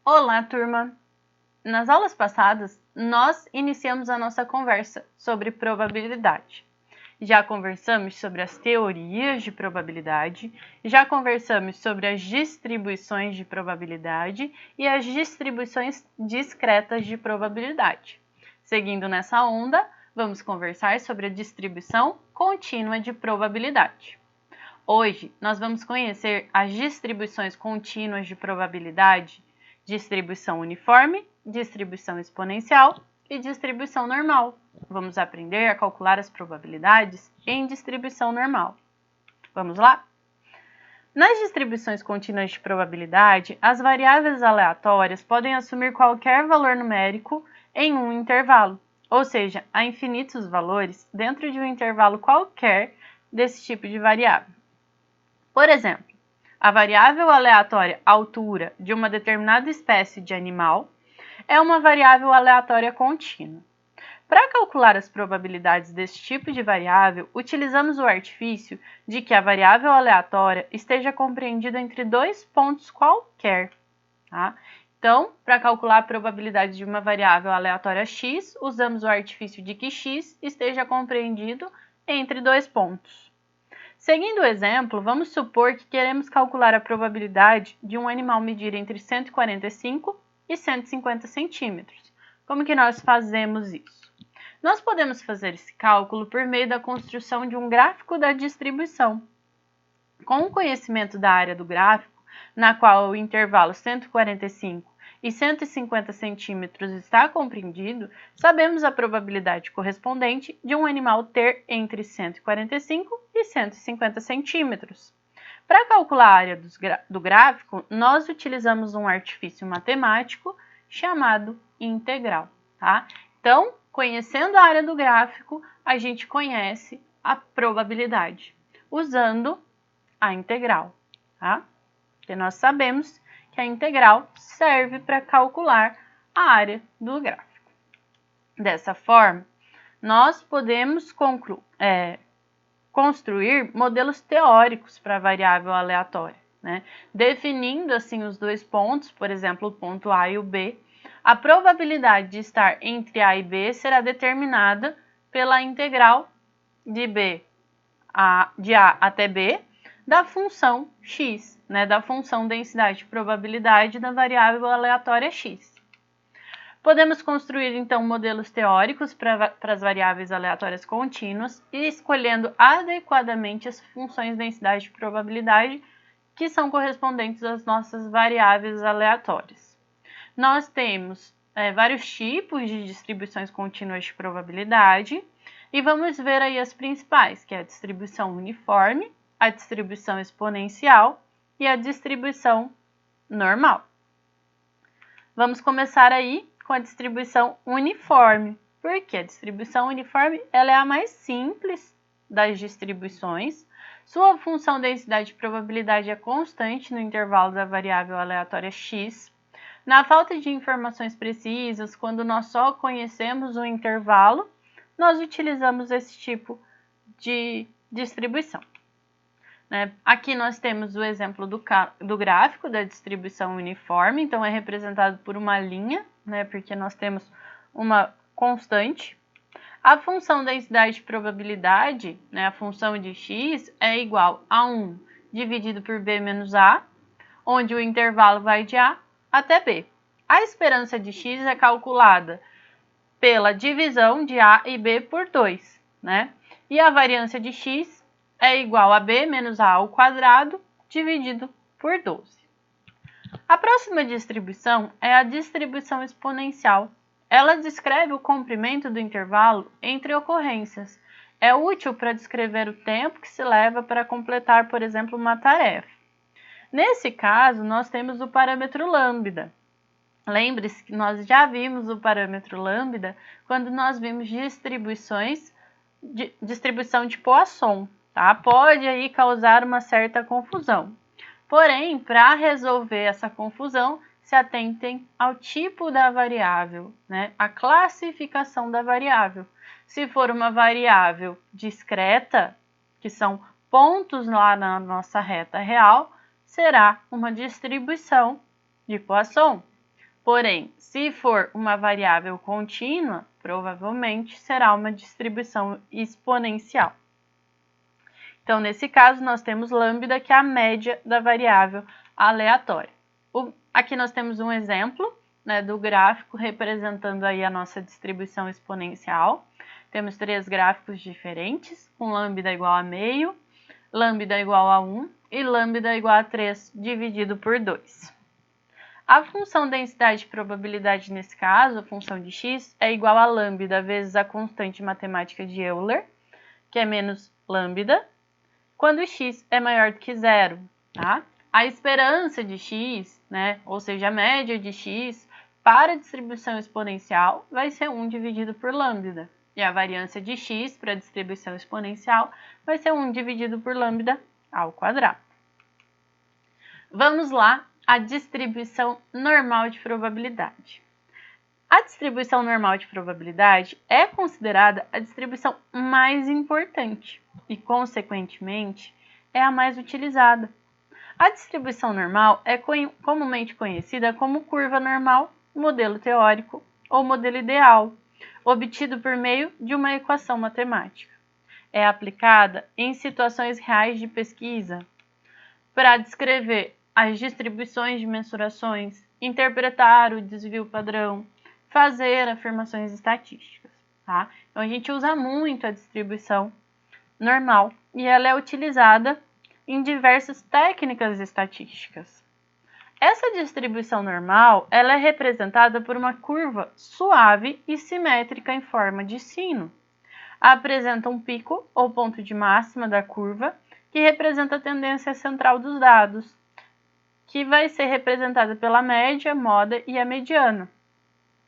Olá, turma! Nas aulas passadas, nós iniciamos a nossa conversa sobre probabilidade. Já conversamos sobre as teorias de probabilidade, já conversamos sobre as distribuições de probabilidade e as distribuições discretas de probabilidade. Seguindo nessa onda, vamos conversar sobre a distribuição contínua de probabilidade. Hoje, nós vamos conhecer as distribuições contínuas de probabilidade, distribuição uniforme, distribuição exponencial e distribuição normal. Vamos aprender a calcular as probabilidades em distribuição normal. Vamos lá? Nas distribuições contínuas de probabilidade, as variáveis aleatórias podem assumir qualquer valor numérico em um intervalo, ou seja, há infinitos valores dentro de um intervalo qualquer desse tipo de variável. Por exemplo, a variável aleatória altura de uma determinada espécie de animal é uma variável aleatória contínua. Para calcular as probabilidades desse tipo de variável, utilizamos o artifício de que a variável aleatória esteja compreendida entre dois pontos qualquer. Tá? Então, para calcular a probabilidade de uma variável aleatória x, usamos o artifício de que x esteja compreendido entre dois pontos. Seguindo o exemplo, vamos supor que queremos calcular a probabilidade de um animal medir entre 145 e 150 centímetros. Como que nós fazemos isso? Nós podemos fazer esse cálculo por meio da construção de um gráfico da distribuição. Com o conhecimento da área do gráfico, na qual o intervalo 145 e 150 centímetros está compreendido, sabemos a probabilidade correspondente de um animal ter entre 145 e 150 centímetros. Para calcular a área do gráfico, nós utilizamos um artifício matemático chamado integral. Tá? Então, conhecendo a área do gráfico, a gente conhece a probabilidade, usando a integral. Tá? Porque nós sabemos que a integral serve para calcular a área do gráfico. Dessa forma, nós podemos construir modelos teóricos para a variável aleatória, né? Definindo assim os dois pontos, por exemplo, o ponto A e o B. A probabilidade de estar entre A e B será determinada pela integral de A até B da função x, né, da função densidade de probabilidade da variável aleatória x. Podemos construir, então, modelos teóricos para as variáveis aleatórias contínuas e escolhendo adequadamente as funções densidade de probabilidade que são correspondentes às nossas variáveis aleatórias. Nós temos vários tipos de distribuições contínuas de probabilidade e vamos ver aí as principais, que é a distribuição uniforme, a distribuição exponencial e a distribuição normal. Vamos começar aí com a distribuição uniforme. Por quê? A distribuição uniforme ela é a mais simples das distribuições. Sua função densidade de probabilidade é constante no intervalo da variável aleatória x. Na falta de informações precisas, quando nós só conhecemos o intervalo, nós utilizamos esse tipo de distribuição. Aqui nós temos o exemplo do gráfico da distribuição uniforme, então é representado por uma linha, porque nós temos uma constante. A função densidade de probabilidade, a função de x, é igual a 1 dividido por b menos a, onde o intervalo vai de a até b. A esperança de x é calculada pela divisão de a e b por 2, e a variância de x é igual a b menos a ao quadrado dividido por 12. A próxima distribuição é a distribuição exponencial. Ela descreve o comprimento do intervalo entre ocorrências. É útil para descrever o tempo que se leva para completar, por exemplo, uma tarefa. Nesse caso, nós temos o parâmetro lambda. Lembre-se que nós já vimos o parâmetro lambda quando nós vimos distribuição de Poisson. Tá? Pode aí causar uma certa confusão. Porém, para resolver essa confusão, se atentem ao tipo da variável, a classificação da variável. Se for uma variável discreta, que são pontos lá na nossa reta real, será uma distribuição de Poisson. Porém, se for uma variável contínua, provavelmente será uma distribuição exponencial. Então, nesse caso, nós temos lambda, que é a média da variável aleatória. Aqui nós temos um exemplo, né, do gráfico representando aí a nossa distribuição exponencial. Temos 3 gráficos diferentes, com lambda igual a meio, lambda igual a 1 e lambda igual a 3 dividido por 2. A função densidade de probabilidade nesse caso, a função de x, é igual a lambda vezes a constante matemática de Euler, que é menos lambda, quando x é maior do que zero, tá? A esperança de x, né, ou seja, a média de x para a distribuição exponencial vai ser 1 dividido por lambda. E a variância de x para a distribuição exponencial vai ser 1 dividido por lambda ao quadrado. Vamos lá, a distribuição normal de probabilidade. A distribuição normal de probabilidade é considerada a distribuição mais importante e, consequentemente, é a mais utilizada. A distribuição normal é comumente conhecida como curva normal, modelo teórico ou modelo ideal, obtido por meio de uma equação matemática. É aplicada em situações reais de pesquisa para descrever as distribuições de mensurações, interpretar o desvio padrão, fazer afirmações estatísticas, tá? Então, a gente usa muito a distribuição normal e ela é utilizada em diversas técnicas estatísticas. Essa distribuição normal, ela é representada por uma curva suave e simétrica em forma de sino. Apresenta um pico ou ponto de máxima da curva, que representa a tendência central dos dados, que vai ser representada pela média, moda e a mediana.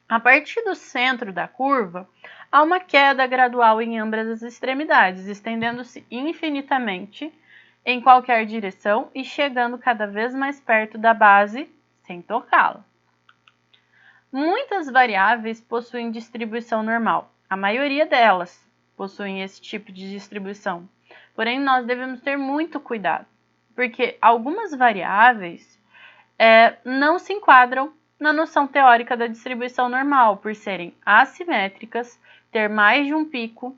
A partir do centro da curva, há uma queda gradual em ambas as extremidades, estendendo-se infinitamente em qualquer direção e chegando cada vez mais perto da base sem tocá-la. Muitas variáveis possuem distribuição normal. A maioria delas possuem esse tipo de distribuição. Porém, nós devemos ter muito cuidado, porque algumas variáveis não se enquadram na noção teórica da distribuição normal, por serem assimétricas, ter mais de um pico,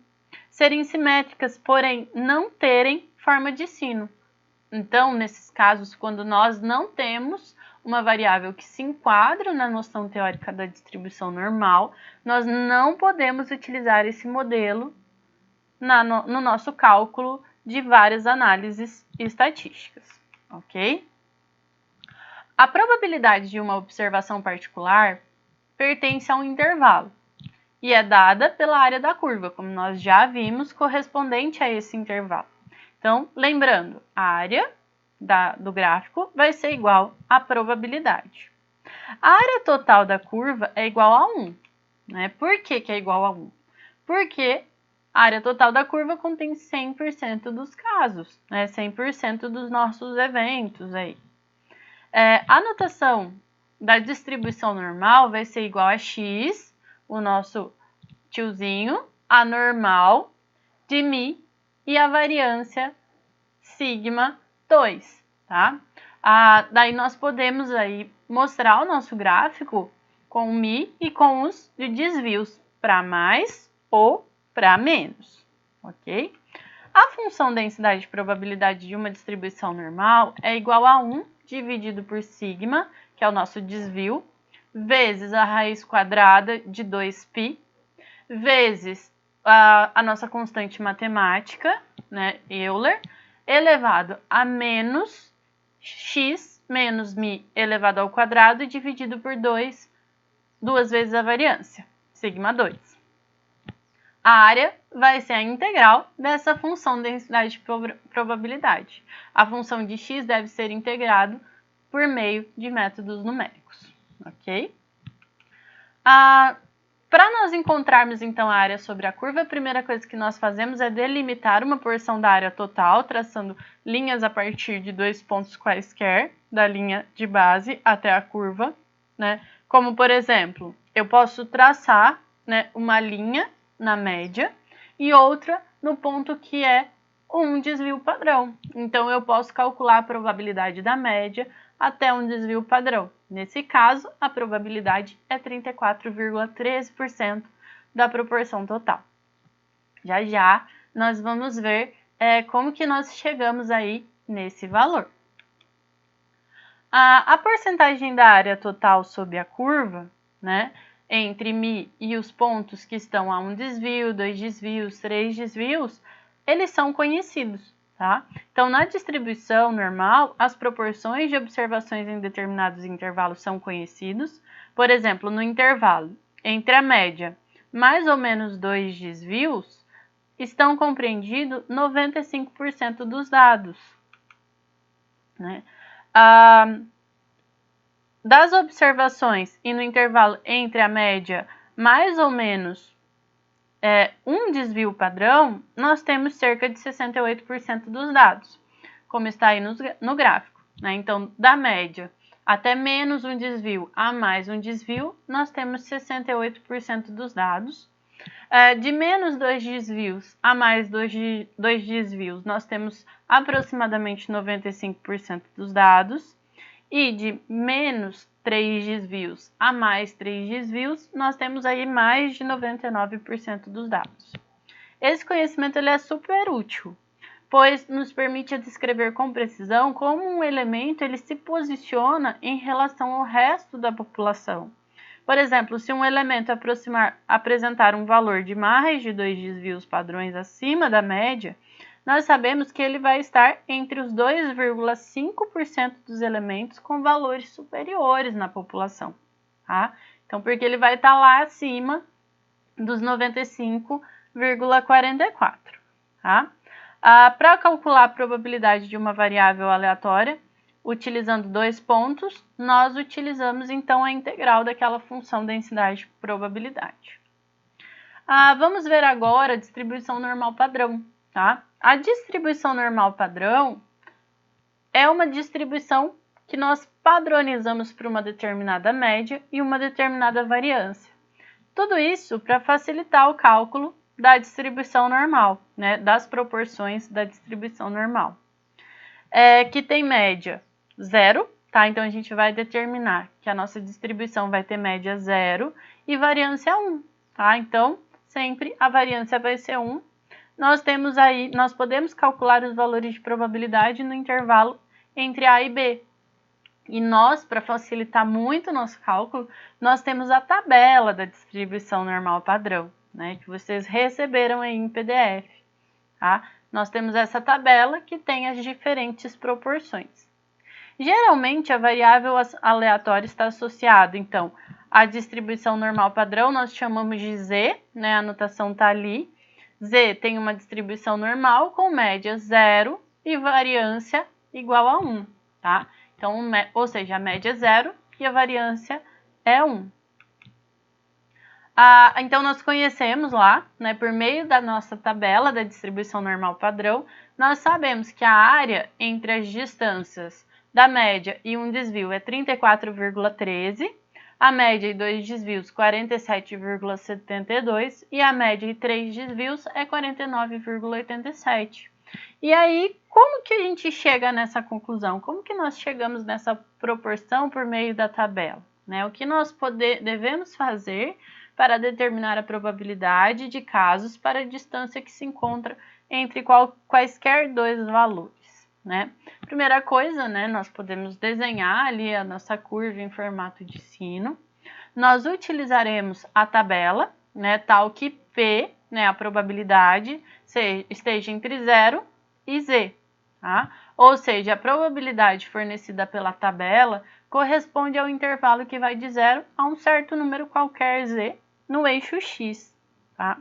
serem simétricas, porém não terem forma de sino. Então, nesses casos, quando nós não temos uma variável que se enquadra na noção teórica da distribuição normal, nós não podemos utilizar esse modelo no nosso cálculo de várias análises estatísticas, ok? A probabilidade de uma observação particular pertence a um intervalo e é dada pela área da curva, como nós já vimos, correspondente a esse intervalo. Então, lembrando, a área do gráfico vai ser igual à probabilidade. A área total da curva é igual a 1. Né? Por que é igual a 1? Porque a área total da curva contém 100% dos casos, né? 100% dos nossos eventos aí. A notação da distribuição normal vai ser igual a x, o nosso tiozinho, a normal de mi e a variância sigma 2, tá? Daí nós podemos aí mostrar o nosso gráfico com mi e com os desvios para mais ou para menos, ok? A função densidade de probabilidade de uma distribuição normal é igual a 1 dividido por sigma, que é o nosso desvio, vezes a raiz quadrada de 2π, vezes a nossa constante matemática, né, Euler, elevado a menos x menos mi elevado ao quadrado dividido por 2, duas vezes a variância, sigma 2. A área vai ser a integral dessa função de densidade de probabilidade. A função de x deve ser integrado por meio de métodos numéricos, ok? Para nós encontrarmos, então, a área sobre a curva, a primeira coisa que nós fazemos é delimitar uma porção da área total, traçando linhas a partir de 2 pontos quaisquer, da linha de base até a curva, né? Como, por exemplo, eu posso traçar, né, uma linha na média e outra no ponto que é um desvio padrão. Então, eu posso calcular a probabilidade da média até um desvio padrão. Nesse caso, a probabilidade é 34,13% da proporção total. Já já nós vamos ver como que nós chegamos aí nesse valor. A porcentagem da área total sob a curva, né, entre μ e os pontos que estão a um desvio, 2 desvios, 3 desvios, eles são conhecidos, tá? Então, na distribuição normal, as proporções de observações em determinados intervalos são conhecidos. Por exemplo, no intervalo entre a média mais ou menos 2 desvios, estão compreendidos 95% dos dados, né? Das observações e no intervalo entre a média mais ou menos um desvio padrão, nós temos cerca de 68% dos dados, como está aí no gráfico, né? Então, da média até menos um desvio a mais um desvio, nós temos 68% dos dados. De menos 2 desvios a mais 2 desvios, nós temos aproximadamente 95% dos dados. E de menos 3 desvios a mais 3 desvios, nós temos aí mais de 99% dos dados. Esse conhecimento ele é super útil, pois nos permite descrever com precisão como um elemento ele se posiciona em relação ao resto da população. Por exemplo, se um elemento apresentar um valor de mais de 2 desvios padrões acima da média, nós sabemos que ele vai estar entre os 2,5% dos elementos com valores superiores na população, tá? Então, porque ele vai estar lá acima dos 95,44, tá? Para calcular a probabilidade de uma variável aleatória, utilizando 2 pontos, nós utilizamos então a integral daquela função densidade probabilidade. Vamos ver agora a distribuição normal padrão, tá? A distribuição normal padrão é uma distribuição que nós padronizamos para uma determinada média e uma determinada variância. Tudo isso para facilitar o cálculo da distribuição normal, né, das proporções da distribuição normal. Que tem média 0, tá? Então a gente vai determinar que a nossa distribuição vai ter média 0 e variância 1, tá? Então, sempre a variância vai ser 1. Nós podemos calcular os valores de probabilidade no intervalo entre A e B. E nós, para facilitar muito o nosso cálculo, nós temos a tabela da distribuição normal padrão, né, que vocês receberam aí em PDF, tá? Nós temos essa tabela que tem as diferentes proporções. Geralmente, a variável aleatória está associada, então, à distribuição normal padrão, nós chamamos de Z, né, a anotação está ali. Z tem uma distribuição normal com média 0 e variância igual a 1, tá? Então, ou seja, a média é 0 e a variância é 1. Então, nós conhecemos lá, né, por meio da nossa tabela da distribuição normal padrão, nós sabemos que a área entre as distâncias da média e um desvio é 34,13, a média e 2 desvios 47,72 e a média e 3 desvios é 49,87. E aí, como que a gente chega nessa conclusão? Como que nós chegamos nessa proporção por meio da tabela, né? O que nós devemos fazer para determinar a probabilidade de casos para a distância que se encontra entre quaisquer dois valores, né? Primeira coisa, né, nós podemos desenhar ali a nossa curva em formato de sino. Nós utilizaremos a tabela, né, tal que P, né, a probabilidade, esteja entre 0 e Z, tá? Ou seja, a probabilidade fornecida pela tabela corresponde ao intervalo que vai de 0 a um certo número qualquer Z no eixo X, tá?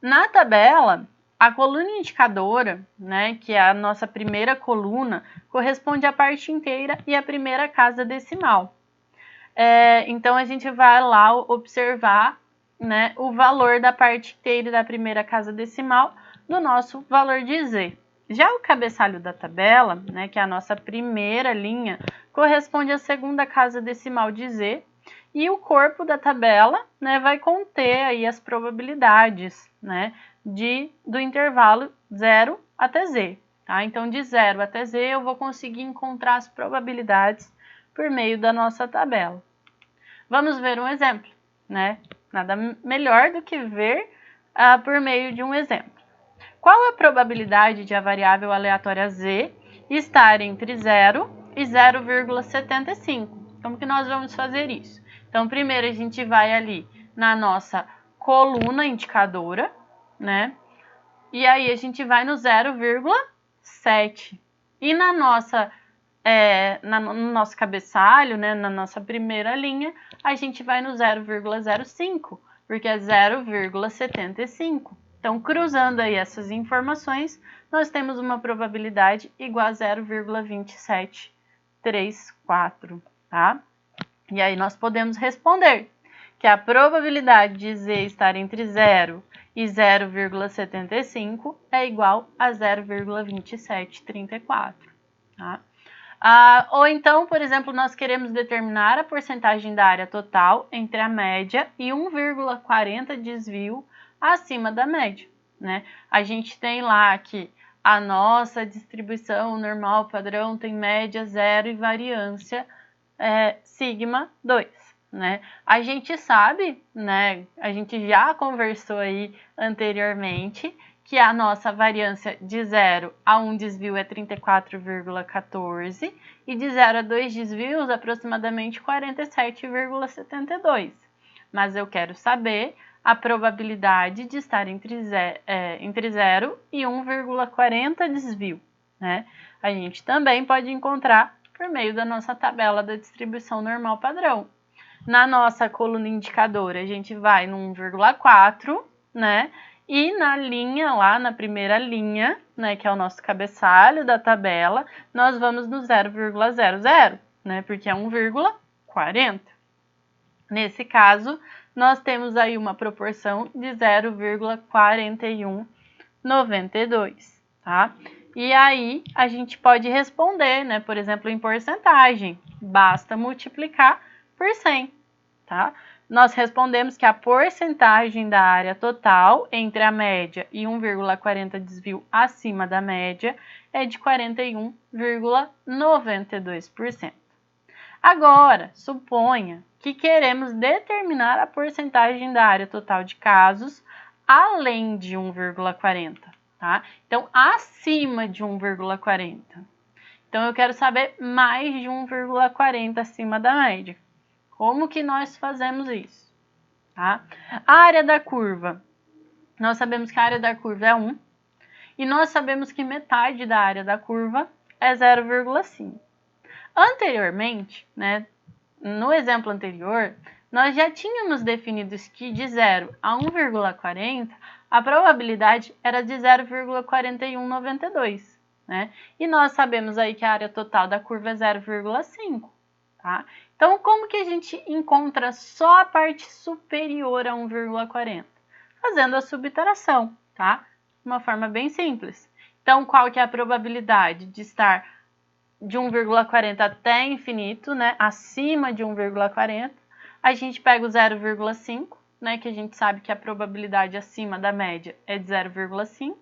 Na tabela, a coluna indicadora, né, que é a nossa primeira coluna, corresponde à parte inteira e à primeira casa decimal. Então, a gente vai lá observar, né, o valor da parte inteira e da primeira casa decimal do nosso valor de Z. Já o cabeçalho da tabela, né, que é a nossa primeira linha, corresponde à segunda casa decimal de Z, e o corpo da tabela, né, vai conter aí as probabilidades, né, do intervalo 0 até Z. tá? Então, de 0 até z, eu vou conseguir encontrar as probabilidades por meio da nossa tabela. Vamos ver um exemplo, né? Nada melhor do que ver por meio de um exemplo. Qual a probabilidade de a variável aleatória z estar entre 0 e 0,75? Como que nós vamos fazer isso? Então, primeiro a gente vai ali na nossa coluna indicadora, né? E aí a gente vai no 0,7. E no nosso cabeçalho, né, na nossa primeira linha, a gente vai no 0,05, porque é 0,75. Então, cruzando aí essas informações, nós temos uma probabilidade igual a 0,2734, tá? E aí nós podemos responder que a probabilidade de z estar entre 0 e 0,75 é igual a 0,2734, tá? Ou então, por exemplo, nós queremos determinar a porcentagem da área total entre a média e 1,40 desvio acima da média, né? A gente tem lá que a nossa distribuição normal padrão tem média 0 e variância sigma 2, né? A gente sabe, né? A gente já conversou aí anteriormente que a nossa variância de 0 a 1 desvio é 34,14 e de 0 a 2 desvios aproximadamente 47,72. Mas eu quero saber a probabilidade de estar entre 0 e 1,40 desvio, né? A gente também pode encontrar por meio da nossa tabela da distribuição normal padrão. Na nossa coluna indicadora, a gente vai no 1,4, né? E na linha lá, na primeira linha, né, que é o nosso cabeçalho da tabela, nós vamos no 0,00, né? Porque é 1,40. Nesse caso, nós temos aí uma proporção de 0,4192, tá? E aí, a gente pode responder, né? Por exemplo, em porcentagem. Basta multiplicar por 100, tá? Nós respondemos que a porcentagem da área total entre a média e 1,40 desvio acima da média é de 41,92%. Agora, suponha que queremos determinar a porcentagem da área total de casos além de 1,40, tá? Então, acima de 1,40. Então, eu quero saber mais de 1,40 acima da média. Como que nós fazemos isso? Tá? A área da curva. Nós sabemos que a área da curva é 1 e nós sabemos que metade da área da curva é 0,5. Anteriormente, né, no exemplo anterior, nós já tínhamos definido que de 0 a 1,40 a probabilidade era de 0,4192, né? E nós sabemos aí que a área total da curva é 0,5, tá? Então, como que a gente encontra só a parte superior a 1,40? Fazendo a subtração, tá? De uma forma bem simples. Então, qual que é a probabilidade de estar de 1,40 até infinito, né? Acima de 1,40, a gente pega o 0,5, né? Que a gente sabe que a probabilidade acima da média é de 0,5,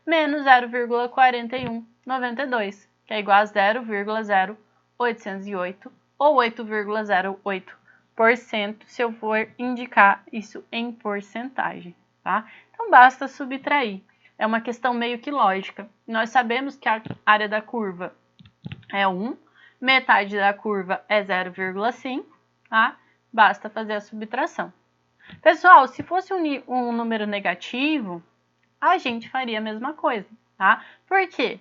menos 0,4192, que é igual a 0,0808 ou 8,08%, se eu for indicar isso em porcentagem, tá? Então, basta subtrair. É uma questão meio que lógica. Nós sabemos que a área da curva é 1, metade da curva é 0,5, tá? Basta fazer a subtração. Pessoal, se fosse um número negativo, a gente faria a mesma coisa, tá? Por quê?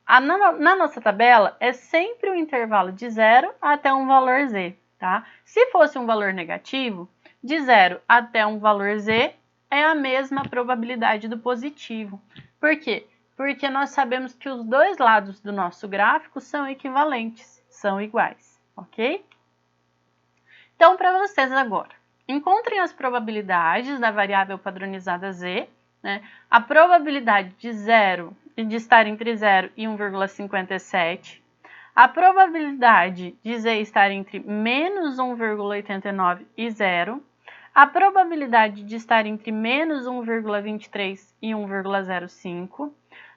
Na nossa tabela é sempre o intervalo de 0 até um valor z, tá? Se fosse um valor negativo, de 0 até um valor z é a mesma probabilidade do positivo. Por quê? Porque nós sabemos que os dois lados do nosso gráfico são equivalentes, são iguais, ok? Então, para vocês agora, encontrem as probabilidades da variável padronizada z, né? A probabilidade de estar entre 0 e 1,57, a probabilidade de z estar entre menos 1,89 e 0, a probabilidade de estar entre menos 1,23 e 1,05,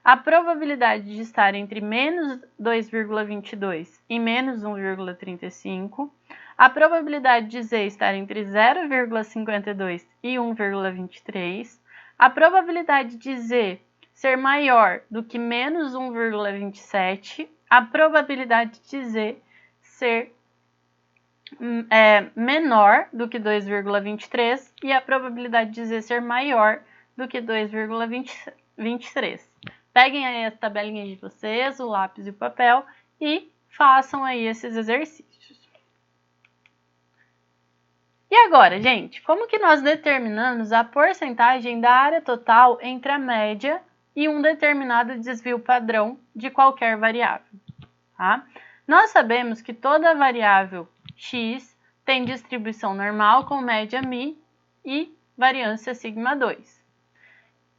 a probabilidade de estar entre menos 2,22 e menos 1,35, a probabilidade de Z estar entre 0,52 e 1,23, a probabilidade de Z ser maior do que menos 1,27, a probabilidade de Z ser menor do que 2,23 e a probabilidade de Z ser maior do que 2,23. Peguem aí as tabelinhas de vocês, o lápis e o papel e façam aí esses exercícios. E agora, gente, como que nós determinamos a porcentagem da área total entre a média e um determinado desvio padrão de qualquer variável? Tá? Nós sabemos que toda variável x tem distribuição normal com média μ e variância σ2.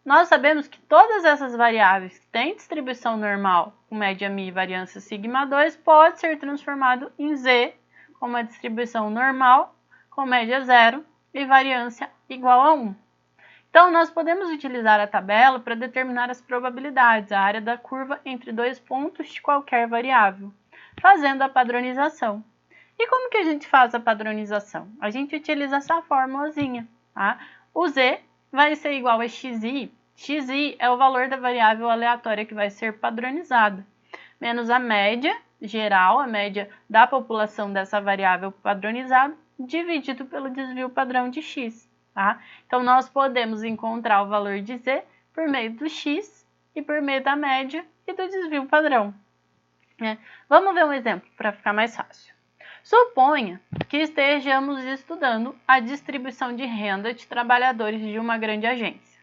Nós sabemos que todas essas variáveis que têm distribuição normal com média μ e variância σ2 pode ser transformado em z com uma distribuição normal com média 0 e variância igual a 1. Então, nós podemos utilizar a tabela para determinar as probabilidades, a área da curva entre dois pontos de qualquer variável, fazendo a padronização. E como que a gente faz a padronização? A gente utiliza essa formulazinha, tá? O z vai ser igual a xi. Xi é o valor da variável aleatória que vai ser padronizada, menos a média geral, a média da população dessa variável padronizada, dividido pelo desvio padrão de x. Tá? Então, nós podemos encontrar o valor de z por meio do x e por meio da média e do desvio padrão. Vamos ver um exemplo para ficar mais fácil. Suponha que estejamos estudando a distribuição de renda de trabalhadores de uma grande agência,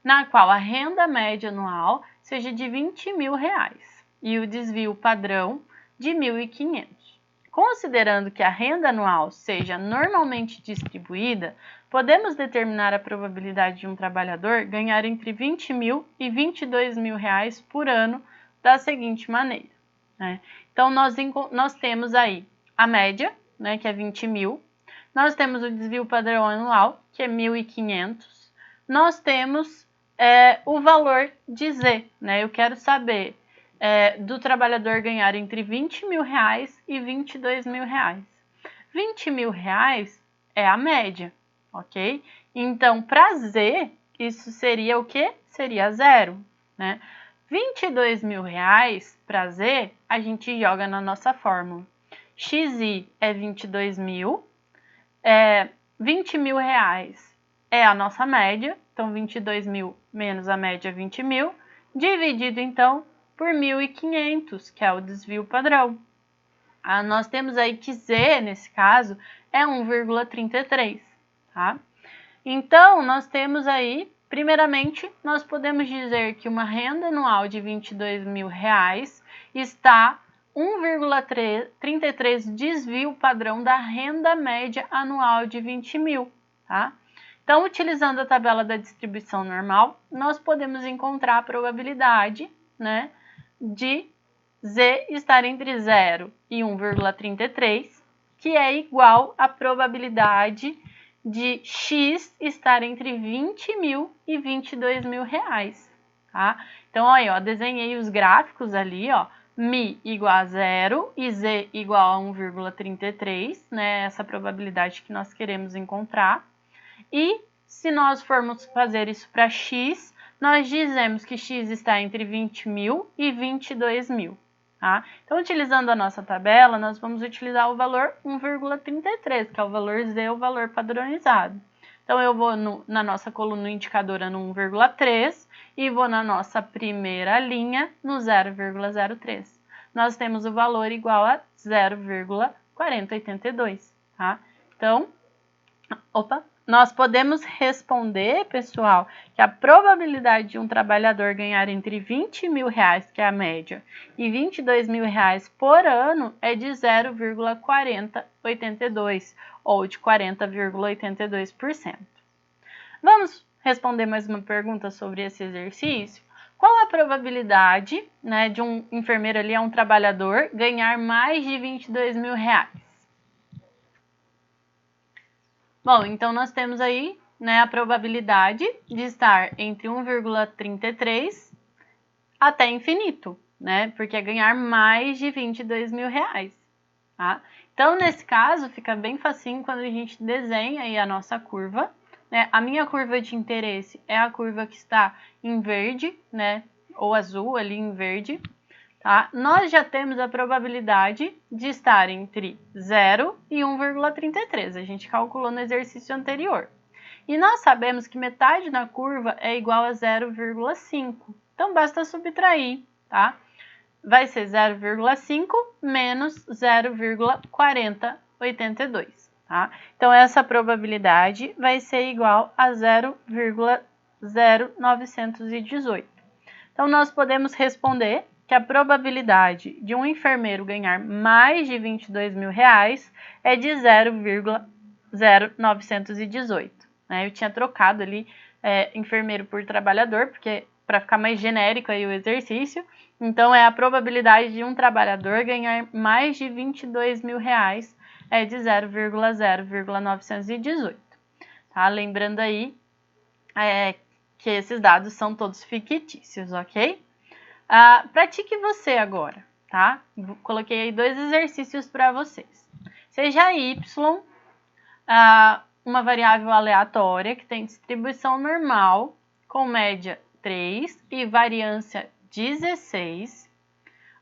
na qual a renda média anual seja de R$20.000 e o desvio padrão de 1.500. Considerando que a renda anual seja normalmente distribuída, podemos determinar a probabilidade de um trabalhador ganhar entre R$20.000 e R$22.000 por ano da seguinte maneira. Então, nós temos aí a média, que é 20.000, nós temos o desvio padrão anual, que é 1.500, nós temos o valor de Z, eu quero saber do trabalhador ganhar entre R$20.000 e R$22.000. R$20.000 é a média, ok? Então, para Z, isso seria o quê? Seria 0, né? R$22.000 para Z, a gente joga na nossa fórmula. XI é 22.000, R$20.000 é a nossa média, então 22.000 menos a média 20.000, dividido então por 1.500, que é o desvio padrão. Nós temos aí que Z, nesse caso, é 1,33, tá? Então, nós temos aí, primeiramente, nós podemos dizer que uma renda anual de R$22.000 está 1,33 desvio padrão da renda média anual de 20.000, tá? Então, utilizando a tabela da distribuição normal, nós podemos encontrar a probabilidade, de Z estar entre 0 e 1,33, que é igual à probabilidade de X estar entre R$20.000 e R$22.000, tá? Então, olha, desenhei os gráficos ali, μ igual a 0 e Z igual a 1,33, essa probabilidade que nós queremos encontrar. E se nós formos fazer isso para X, nós dizemos que X está entre 20.000 e 22.000. Tá? Então, utilizando a nossa tabela, nós vamos utilizar o valor 1,33, que é o valor Z, o valor padronizado. Então, eu vou na nossa coluna indicadora no 1,3 e vou na nossa primeira linha no 0,03. Nós temos o valor igual a 0,4082. Tá? Então, nós podemos responder, pessoal, que a probabilidade de um trabalhador ganhar entre R$20.000, que é a média, e R$22.000 por ano é de 0,4082, ou de 40,82%. Vamos responder mais uma pergunta sobre esse exercício? Qual a probabilidade, de um enfermeiro ali, um trabalhador, ganhar mais de R$22.000? Bom, então nós temos aí a probabilidade de estar entre 1,33 até infinito, né? Porque é ganhar mais de R$22.000, tá? Então, nesse caso, fica bem facinho quando a gente desenha aí a nossa curva, né? A minha curva de interesse é a curva que está em verde, né? Ou azul ali em verde, tá? Nós já temos a probabilidade de estar entre 0 e 1,33. A gente calculou no exercício anterior. E nós sabemos que metade da curva é igual a 0,5. Então, basta subtrair, tá? Vai ser 0,5 menos 0,4082, tá? Então, essa probabilidade vai ser igual a 0,0918. Então, nós podemos responder que a probabilidade de um enfermeiro ganhar mais de R$22.000 é de 0,0918. Né? Eu tinha trocado ali enfermeiro por trabalhador, porque para ficar mais genérico aí o exercício. Então, a probabilidade de um trabalhador ganhar mais de R$22.000 é de 0,0918. Tá? Lembrando aí que esses dados são todos fictícios, ok? Pratique você agora, tá? Coloquei aí 2 exercícios para vocês. Seja y uma variável aleatória que tem distribuição normal com média 3 e variância 16,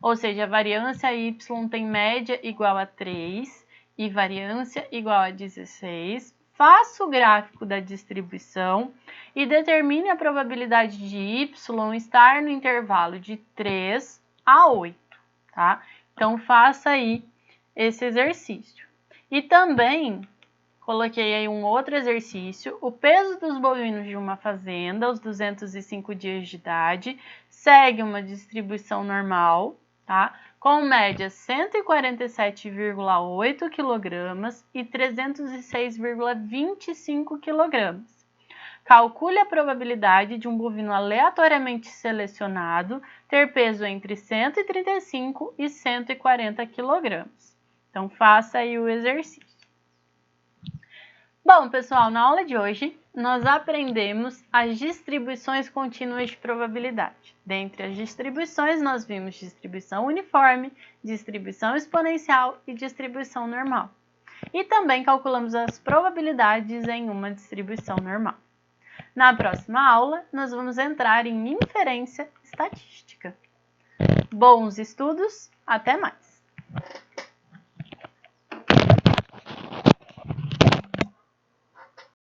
ou seja, a variância y tem média igual a 3 e variância igual a 16. Faça o gráfico da distribuição e determine a probabilidade de y estar no intervalo de 3 a 8, tá? Então, faça aí esse exercício. E também coloquei aí um outro exercício, o peso dos bovinos de uma fazenda aos 205 dias de idade segue uma distribuição normal, tá? Com média 147,8 kg e 306,25 kg. Calcule a probabilidade de um bovino aleatoriamente selecionado ter peso entre 135 e 140 kg. Então, faça aí o exercício. Bom, pessoal, na aula de hoje, nós aprendemos as distribuições contínuas de probabilidade. Dentre as distribuições, nós vimos distribuição uniforme, distribuição exponencial e distribuição normal. E também calculamos as probabilidades em uma distribuição normal. Na próxima aula, nós vamos entrar em inferência estatística. Bons estudos, até mais!